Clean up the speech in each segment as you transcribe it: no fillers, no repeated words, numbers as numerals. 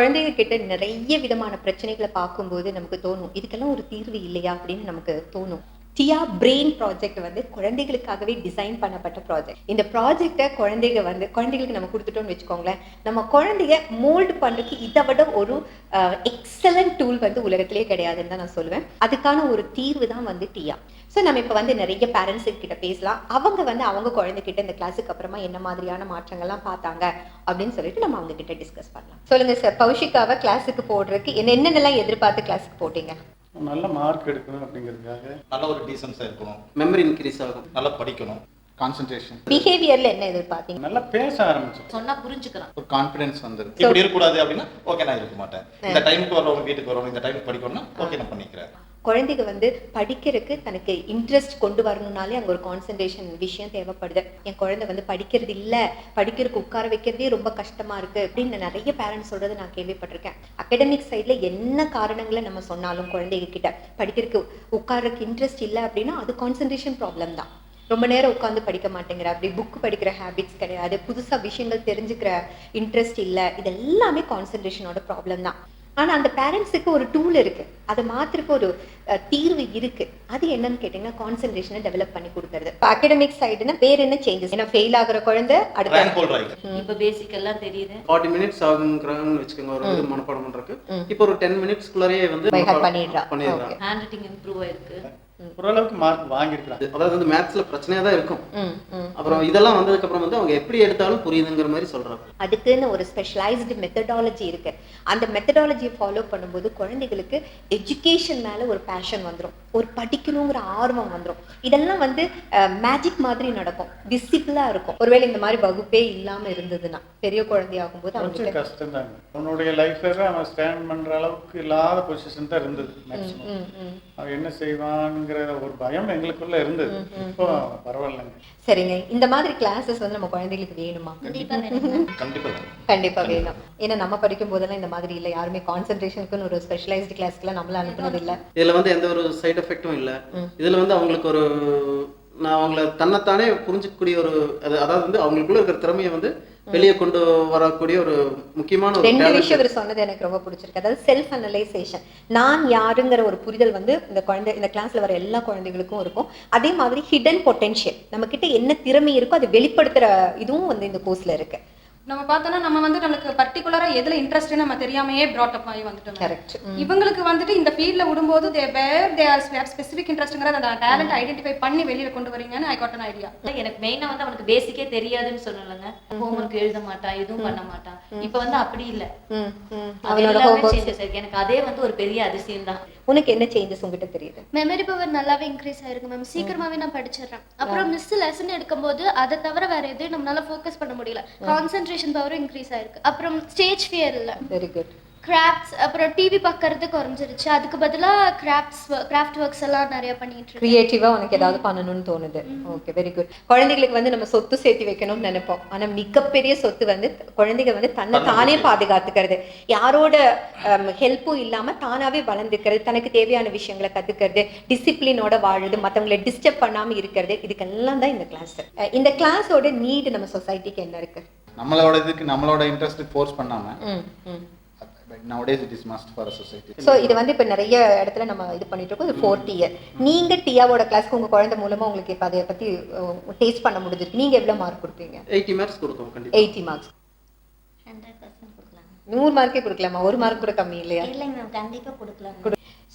குழந்தைங்க கிட்ட நிறைய விதமான பிரச்சனைகளை பார்க்கும்போது நமக்கு தோணும், இதுக்கெல்லாம் ஒரு தீர்வு இல்லையா அப்படின்னு நமக்கு தோணும். டியா பிரெயின் ப்ராஜெக்ட் வந்து குழந்தைகளுக்காகவே டிசைன் பண்ணப்பட்ட ப்ராஜெக்ட். இந்த ப்ராஜெக்டை குழந்தைகளுக்கு நம்ம கொடுத்துட்டோம்னு வச்சுக்கோங்களேன், நம்ம குழந்தைய மோல்டு பண்றதுக்கு இதை விட ஒரு எக்ஸலன்ட் டூல் வந்து உலகத்திலே கிடையாதுன்னு தான் நான் சொல்லுவேன். அதுக்கான ஒரு தீர்வு தான் வந்து டியா. ஸோ நம்ம இப்போ வந்து நிறைய பேரண்ட்ஸ் கிட்ட பேசலாம். அவங்க குழந்தைகிட்ட இந்த கிளாஸுக்கு அப்புறமா என்ன மாதிரியான மாற்றங்கள்லாம் பார்த்தாங்க அப்படின்னு சொல்லிட்டு நம்ம அவங்க கிட்ட டிஸ்கஸ் பண்ணலாம். சொல்லுங்க சார், பௌஷிகாவை கிளாஸுக்கு போடுறதுக்கு என்னென்னலாம் எதிர்பார்த்து கிளாஸுக்கு போட்டீங்க? நல்ல மார்க் எடுக்கணும் அப்படிங்கிறதுக்காக, நல்ல ஒரு டீசன்ஸாக இருக்கணும், மெமரி இன்க்ரீஸ் ஆகும், நல்லா படிக்கணும், கான்சென்ட்ரேஷன், பிஹேவியர்ல என்ன எதிர்பார்த்தீங்க? நல்லா பேச ஆரம்பிச்சு சொன்னா புரிஞ்சுக்கலாம், ஒரு கான்ஃபிடன்ஸ் வந்துருக்கு. இப்படி இருக்கக்கூடாது அப்படின்னா ஓகே நான் இருக்க மாட்டேன், இந்த டைமுக்கு வரணும், வீட்டுக்கு வரணும், இந்த டைமுக்கு படிக்கணும்னா ஓகே நான் பண்ணிக்கிறேன். குழந்தைங்க வந்து படிக்கிறதுக்கு தனக்கு இன்ட்ரெஸ்ட் கொண்டு வரணும்னாலே அங்கே ஒரு கான்சன்ட்ரேஷன் விஷயம் தேவைப்படுது. என் குழந்தை வந்து படிக்கிறது இல்லை, படிக்கிறதுக்கு உட்கார வைக்கிறதே ரொம்ப கஷ்டமா இருக்கு அப்படின்னு நிறைய பேரண்ட்ஸ் சொல்றது நான் கேள்விப்பட்டிருக்கேன். அகடமிக் சைட்ல என்ன காரணங்களை நம்ம சொன்னாலும் குழந்தைங்க கிட்ட படிக்கிறதுக்கு உட்கார்றதுக்கு இன்ட்ரெஸ்ட் இல்லை அப்படின்னா அது கான்சன்ட்ரேஷன் ப்ராப்ளம் தான். ரொம்ப நேரம் உட்காந்து படிக்க மாட்டேங்கிற, அப்படி புக் படிக்கிற ஹேபிட்ஸ் கிடையாது, புதுசாக விஷயங்கள் தெரிஞ்சுக்கிற இன்ட்ரெஸ்ட் இல்லை, இது எல்லாமே கான்சன்ட்ரேஷனோட ப்ராப்ளம் தான். ஆனால் அந்த பேரண்ட்ஸுக்கு ஒரு டூல் இருக்கு, அதை மாத்திரக்கு ஒரு தீர்வு இருக்கு. அது என்னன்னு கேட்டீங்கன்னா கான்சன்ட்ரேஷனை டெவலப் பண்ணி கொடுக்கறது. அகடமிக் சைடுனா வேற என்ன சேஞ்சஸ்? ஏன்னா ஃபெயில் ஆகுற குழந்தை அடுத்த இப்ப பேசிக் எல்லாம் தெரியுது. 40 மினிட்ஸ் ஆகுங்கிறாங்கன்னு வச்சுக்கோங்க ஒரு இது மனப்பாடம் பண்றதுக்கு. இப்போ ஒரு 10 மினிட்ஸ்க்குள்ளே வந்து பண்ணிடுறான். ஹேண்ட் ரைட்டிங் இம்ப்ரூவ் ஆயிருக்கு, ஓரளவுக்கு மார்க் வாங்கியிருக்காங்க. அதாவது வந்து மேத்ஸ்ல பிரச்சனையா தான் இருக்கும். அப்புறம் இதெல்லாம் வந்ததுக்கு அப்புறம் வந்து அவங்க எப்படி எடுத்தாலும் புரியுதுங்கிற மாதிரி சொல்றாங்க. அதுக்குன்னு ஒரு ஸ்பெஷலைஸ்டு மெத்தடாலஜி இருக்கு. அந்த மெத்தடாலஜியை ஃபாலோ பண்ணும்போது குழந்தைகளுக்கு எஜுகேஷன் மேல ஒரு பேஷன் வந்துடும், ஒரு படிக்கணுங்கிற ஆர்வம் வந்துடும். இதெல்லாம் வந்து மேஜிக் மாதிரி நடக்கும், டிசிப்ளினா இருக்கும். ஒருவேளை இந்த மாதிரி வகுப்பே இல்லாம இருந்ததுன்னா பெரிய குழந்தையாகும் போது கொஞ்சம் கஷ்டம் தாங்க. அவனுடைய லைஃப்ல அவன் ஸ்டாண்ட் பண்ற அளவுக்கு இல்லாத பொசிஷன் தான் இருந்தது. மேக்ஸிமம் அவன் என்ன செய்வான் ஒரு பயம் எங்களுக்குள்ள இருந்தது. இப்போ பரவாயில்லைங்க. சரிங்க, இந்த மாதிரி கிளாஸஸ் வந்து நம்ம குழந்தைகளுக்கு வேணுமா? கண்டிப்பா வேணும். ஏன்னா நம்ம படிக்கும் போதெல்லாம் இந்த மாதிரி இல்லை, யாருமே கான்சென்ட்ரேஷனுக்குன்னு ஒரு ஸ்பெஷலைஸ்டு கிளாஸ்க்குலாம் நம்மள அனுப்புனது இல்லை. இதுல வந்து எந்த ஒரு சைடு எஃபெக்டும் இல்லை. இதுல வந்து அவங்களுக்கு ஒரு நான் அவங்கள தன்னைத்தானே புரிஞ்சிக்கக்கூடிய ஒரு அதாவது வந்து அவங்களுக்குள்ள இருக்கிற திறமையை வந்து வெளியே கொண்டு வரக்கூடிய ஒரு முக்கியமான ஒரு ரெண்டு விஷயம் இவர் சொன்னது எனக்கு ரொம்ப பிடிச்சிருக்கு. அதாவது செல்ஃப் அனலைசேஷன், நான் யாருங்கிற ஒரு புரிதல் வந்து இந்த கிளாஸ்ல வர எல்லா குழந்தைகளுக்கும் இருக்கும். அதே மாதிரி ஹிடன் பொட்டென்ஷியல், நம்ம கிட்ட என்ன திறமை இருக்கோ அதை வெளிப்படுத்துற இதுவும் வந்து இந்த கோர்ஸ்ல இருக்கு. நம்ம பார்த்தோன்னா நம்ம வந்து நமக்கு பர்டிகுலரா எதுல இன்ட்ரெஸ்ட் நம்ம தெரியாமையே brought up ஆகி வந்துட்டோம். கரெக்ட். இவங்களுக்கு வந்துட்டு இந்த ஃபீல்ட்ல விடும்போது they are ஸ்பெசிபிக் இன்ட்ரெஸ்ட்ங்கற அந்த டேலண்ட் ஐடென்டிஃபை பண்ணி வெளியில கொண்டு வரீங்கன்னு ஐ காட் an ஐடியா. எனக்கு மெயினா வந்து அவனுக்கு பேசிக்கே தெரியாதுன்னு சொன்னலங்க, ஹோம்வொர்க் எழுத மாட்டான், எதுவும் பண்ண மாட்டான். இப்போ வந்து அப்படி இல்ல, அவனோட ஹோம்வொர்க் சேஞ்சஸ் இருக்கு. எனக்கு அதே வந்து ஒரு பெரிய அதிசயம் தான். உனக்கு என்ன சேஞ்சஸ் உங்ககிட்ட தெரியுது? மெமரி பவர் நல்லாவே இன்க்ரீஸ் ஆயிருக்கு மேம். சீக்கிரமாவே நான் படிச்சிடுறேன். அப்புறம் மிஸ் லெசன் எடுக்கும்போது அதை தவிர வேற எதுவும் நம்மளால ஃபோக்கஸ் பண்ண முடியல. கான்சென்ட்ரேஷன் பவரும் இன்க்ரீஸ் ஆயிருக்கு. அப்புறம் ஸ்டேஜ் ஃபியர் இல்ல. Very good. கிராஃப்ட்ஸ் அப்புறம் டிவி பார்க்கறது குறைஞ்சிருச்சு. அதுக்கு பதிலா கிராஃப்ட் ஒர்க்ஸ் எல்லாம் நிறைய பண்ணிட்டு இருக்கேன். கிரியேட்டிவா உனக்கு ஏதாவது பண்ணணும்னு தோணுது. Okay, very good. குழந்தைகளுக்கு வந்து நம்ம சொத்து சேர்த்து வைக்கணும்னு நினைப்போம். ஆனா மிகப்பெரிய சொத்து வந்து குழந்தைங்க வந்து தன்னை தானே பாதுகாத்துக்கிறது, யாரோட ஹெல்ப்பும் இல்லாம தானாவே வளர்ந்துக்கிறது, தனக்கு தேவையான விஷயங்களை கத்துக்கிறது, டிசிப்ளினோட வாழுது, மற்றவங்களை டிஸ்டர்ப் பண்ணாம இருக்கிறது. இதுக்கெல்லாம் தான் இந்த கிளாஸ். இந்த கிளாஸோட நீடு நம்ம சொசைட்டிக்கு என்ன இருக்கு? நம்மளோட இன்ட்ரெஸ்ட் ஃபோர்ஸ் பண்ணாம nowadays it is must for a society. So இது வந்து இப்ப நிறைய இடத்துல நம்ம இது பண்ணிட்டு இருக்கோம். இது 4th இயர். நீங்க டியாவோட கிளாஸ்க்கு உங்க குழந்தை மூலமா உங்களுக்கு இப்ப அதை பத்தி டேஸ்ட் பண்ண முடிஞ்சிருக்கு. நீங்க எவ்வளவு மார்க் கொடுப்பீங்க? 80 மார்க்ஸ் கொடுப்போம் கண்டிப்பா. 80 மார்க்ஸ் 100% கொடுக்கலாம். 100 மார்க்கே கொடுக்கலாமா? ஒரு மார்க் கூட கம்மி இல்லையா? இல்லைங்க மேம், கண்டிப்பா கொடுக்கலாம்.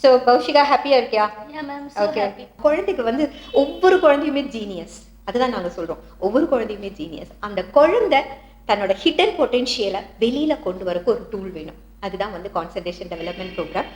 சோ பௌஷிகா ஹாப்பியா இருக்கியா? Yeah ma'am, so happy. குழந்தைக்கு வந்து ஒவ்வொரு குழந்தையுமே ஜீனியஸ், அதுதான் நாங்க சொல்றோம். ஒவ்வொரு குழந்தையுமே ஜீனியஸ். அந்த குழந்தை தன்னோட ஹிடன் பொட்டென்ஷியலை வெளியில கொண்டு வரக்கு ஒரு டூல் வேணும். அதுதான் வந்து கான்சன்ட்ரேஷன் டெவலப்மெண்ட் ப்ரோக்ராம்.